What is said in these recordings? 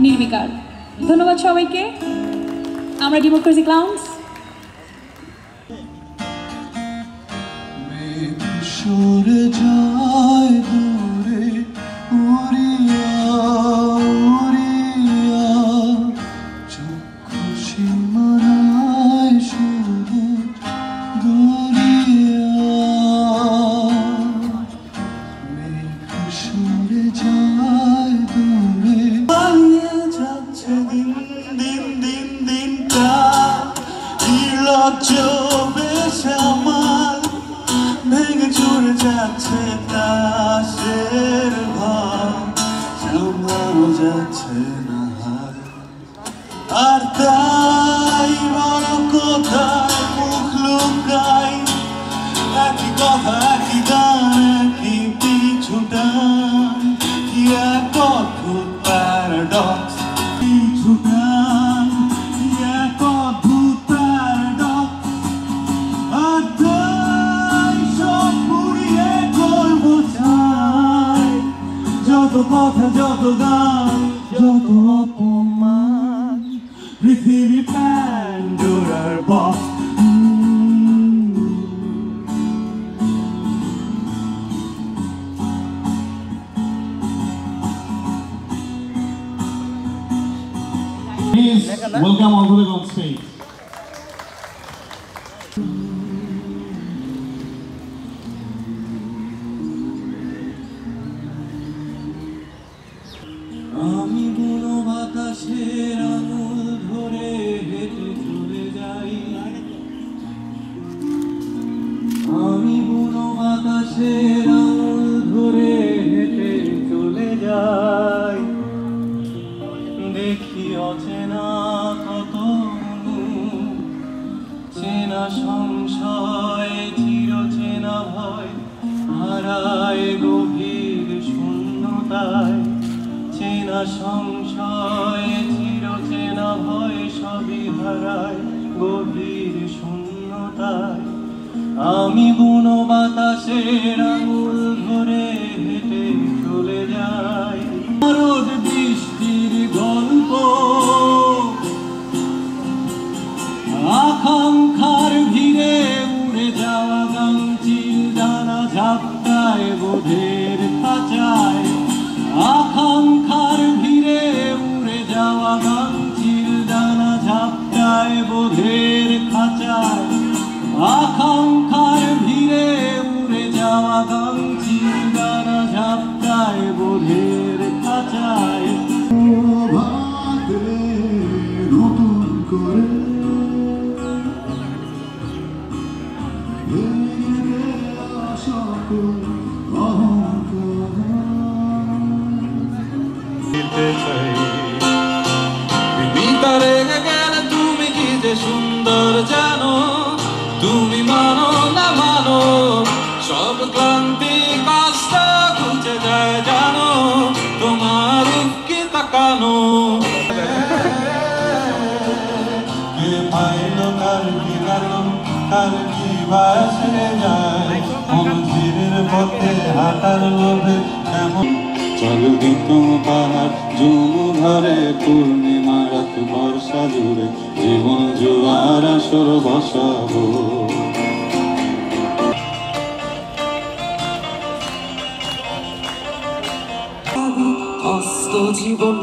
নির্বিকার। ধন্যবাদ সবাইকে। আমরা ডেমোক্রেসি ক্লাউন্স। সরে যায় দূরে উড়িয়া উড়িয়া, চক্ষু সীমানায় সবুজ দরিয়া। মেঘ সরে যায় দূরে, পালিয়ে যাচ্ছে দিন দিন দিন দিনটা, নির্লজ্জ বেশ আমার ভেঙে চুরে যাচ্ছে তাসের ঘর, সামলানো যাচ্ছে না হার। আর তাই বড় কোথায় মুখ লুকাই, একই কথা একই গান একই পিছু টান, কি এক অদ্ভুত প্যারাডক্স। পিছু টান কি এক অদ্ভুত প্যারাডক্স। আর যত কথা যত গান যত অপমান, পৃথিবী প্যান্ডোরার box. Please welcome our colleague on stage. আমি বুনো বাতাসের আঙুল ধরে হেঁটে চলে যাই, আমি বুনো বাতাসের আঙুল ধরে হেঁটে চলে যাই। দেখি অচেনা কত চেনা সংশয়, চিরচেনা ভয় হারায় গভীর শূন্যতায়। চেনা সংশয় চিরচেনা ভয় সবই হারায় গভীর শূন্যতায়। আমি বুনো বাতাসের আঙুল ধরে হেঁটে চলে যাই। রোদ বৃষ্টির গল্প, আকাঙ্ক্ষার ভিড়ে উড়ে যাওয়া গাংচিল ডানা ঝাপটায় বোধের খাঁচায়। আকাঙ্ক্ষার ভিড়ে উড়ে যাওয়া গাংচিল ডানা ঝাপটায় বোধের খাঁচায়। আকাঙ্ক্ষার ভিড়ে উড়ে যাওয়া গাংচিল ডানা ঝাপটায় বোধের খাঁচায়। নতুন করে তুমি কি যে সুন্দর জানো, তুমি ঢাকার জিভা এসে যায় মনজিরের পথে হাঁটার লোভে এমন চল দিতুম পাহাড় জুমু ধরে পূর্ণিমা রাত বর্ষা জুড়ে জীবন জুয়ার আসর বসাবো অস্ত জীবন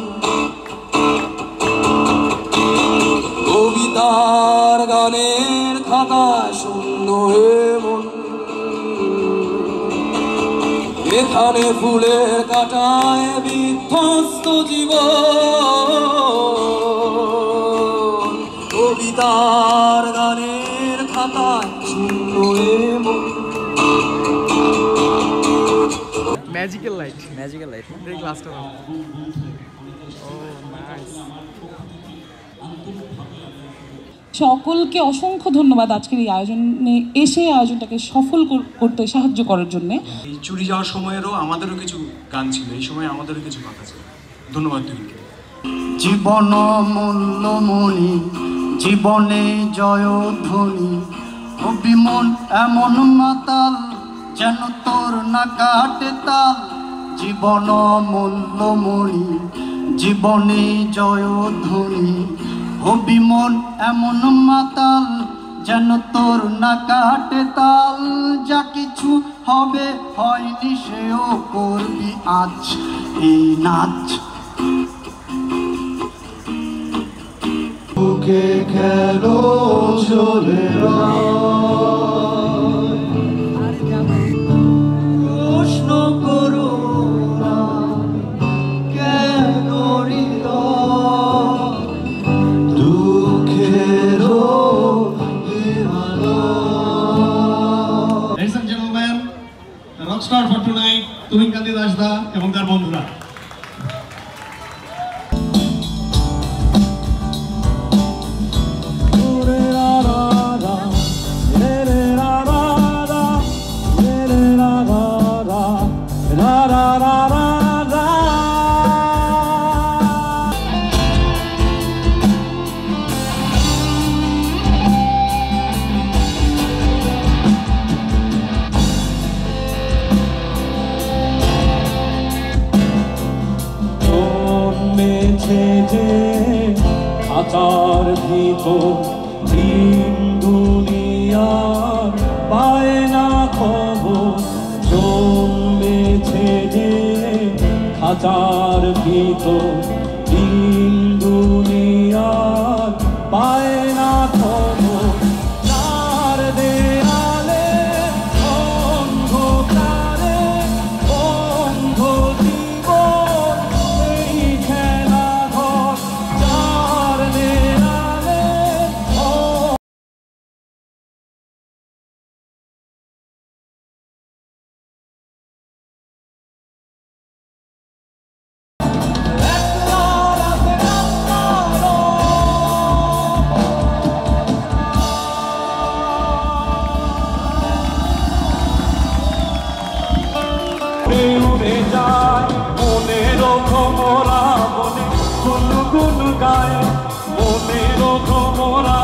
কবিতার গানের খাতা শূন্য মন এখানে ফুলের কাটায় বিধ্বস্ত জীবন কবিতার গানের খাতায় শূন্য মন ম্যাজিক্যাল লাইট এই গ্লাসটা দাও। ও নাইস। সকলকে অসংখ্য ধন্যবাদ আজকের এই আয়োজনে এসে আয়োজনটাকে সফল করতে সাহায্য করার জন্য। এই চুরি যাওয়ার সময়েরও আমাদেরও কিছু গান ছিল, এই সময় আমাদেরও কিছু কথা ছিল। ধন্যবাদ তুহিনকে। জীবন মূল্যমণি জীবনে জয়ধ্বনি অভিমন এমন মাতাল যেন তোর না কাটে তাল জীবন মূল্যমণি জীবনে জয়ধ্বনি অভিমন এমন মাতাল যেন তোর না কাটে তাল যা কিছু হবে হয়নি সেও করবি আজ এই নাচ বুকে খেলো চলে প্রশ্ন করো না কেন দুঃখেরও Ladies and gentlemen, the rock star for tonight, Tuhin কান্তি দাস দা এবং তার বন্ধুরা। খাঁচার ভিতর দিন দুনিয়ার পায় না খবর জন্মেছে যে খাঁচার ভিতর দিন দুনিয়ার পায় না খবর চার দেয়ালে অন্ধকারে বন্ধ জীবন এই খেলাঘর চার দেয়ালে উড়ে যায় মনের ভোমরা বনে গুনগুন গায় মনের ভোমরা